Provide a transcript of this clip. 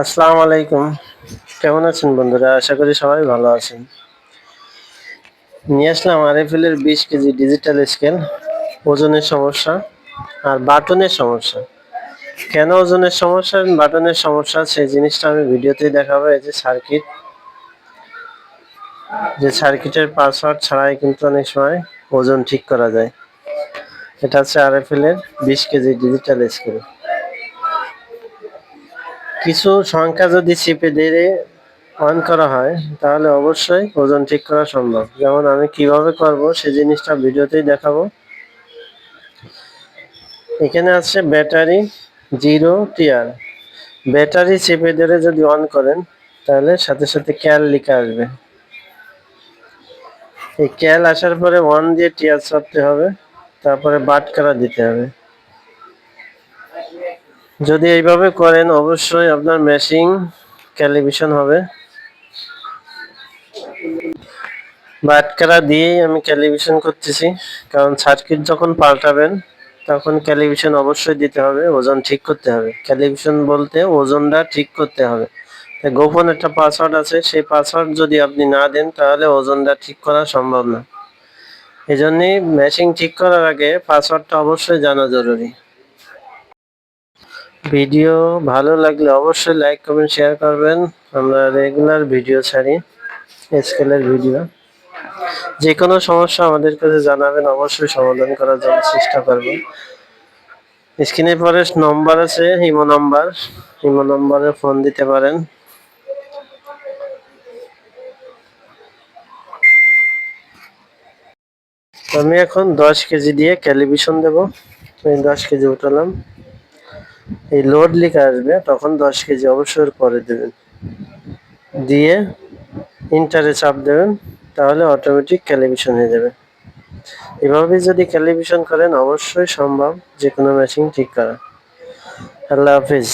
আসসালামু আলাইকুম। কেমন আছেন বন্ধুরা? আশা করি সবাই ভালো আছেন। নিয়ে আসলাম আরএফএল এর 20 কেজি ডিজিটাল স্কেল, ওজনের সমস্যা আর বাটনের সমস্যা। কেন ওজনের সমস্যা, বাটনের সমস্যা সেই জিনিসটা আমি ভিডিওতেই দেখাবো। এই যে সার্কিটের পাসওয়ার্ড ছাড়াই কিন্তু অনেক সময় ওজন ঠিক করা যায়। এটা হচ্ছে আরএফএল এর 20 কেজি ডিজিটাল স্কেল। কিছু সংখ্যা যদি চিপে ধরে অন করা হয় তাহলে অবশ্যই ওজন ঠিক করা সম্ভব। যেমন আমি কিভাবে করব সেই জিনিসটা ভিডিওতেই দেখাবো। এখানে আছে ব্যাটারি জিরো টিআর। ব্যাটারি চেপে ধরে যদি অন করেন তাহলে সাথে সাথে ক্যাল লেখা আসবে। এই ক্যাল আসার পরে ওয়ান দিয়ে টিআর চাপতে হবে, তারপরে বাটখারা দিতে হবে। যদি এইভাবে করেন অবশ্যই আপনার মেশিন ক্যালিব্রেশন হবে। বাটখারা দিয়েই আমি ক্যালিব্রেশন করতেছি, কারণ সার্কিট যখন পাল্টাবেন তখন ক্যালিব্রেশন অবশ্যই দিতে হবে, ওজন ঠিক করতে হবে। ক্যালিব্রেশন বলতে ওজনটা ঠিক করতে হবে। তাই গোপন একটা পাসওয়ার্ড আছে, সেই পাসওয়ার্ড যদি আপনি না দেন তাহলে ওজনটা ঠিক করা সম্ভব না। এই জন্যই মেশিন ঠিক করার আগে পাসওয়ার্ডটা অবশ্যই জানা জরুরি। ভিডিও ভালো লাগলে অবশ্যই লাইক কমেন্ট শেয়ার করবেন। আমরা রেগুলার ভিডিও ছাড়ি, স্কেলের ভিডিও। যে কোনো সমস্যা আমাদের কাছে জানাবেন, অবশ্যই সমাধান করার জন্য চেষ্টা করব। স্ক্রিনের পরে নম্বর আছে, ইমো নম্বরে ফোন দিতে পারেন। আমি এখন 10 কেজি দিয়ে ক্যালিব্রেশন দেব। এই 10 কেজি উঠালাম, এই লোড লিখে আসবে, তখন 10 কেজি অবশ্যই পরে দেবেন, দিয়ে ইন্টারে চাপ দেবেন, তাহলে অটোমেটিক ক্যালিব্রেশন হয়ে যাবে। এভাবে যদি ক্যালিব্রেশন করেন অবশ্যই সম্ভব যে কোনো মেশিন ঠিক করা। আল্লাহ হাফিজ।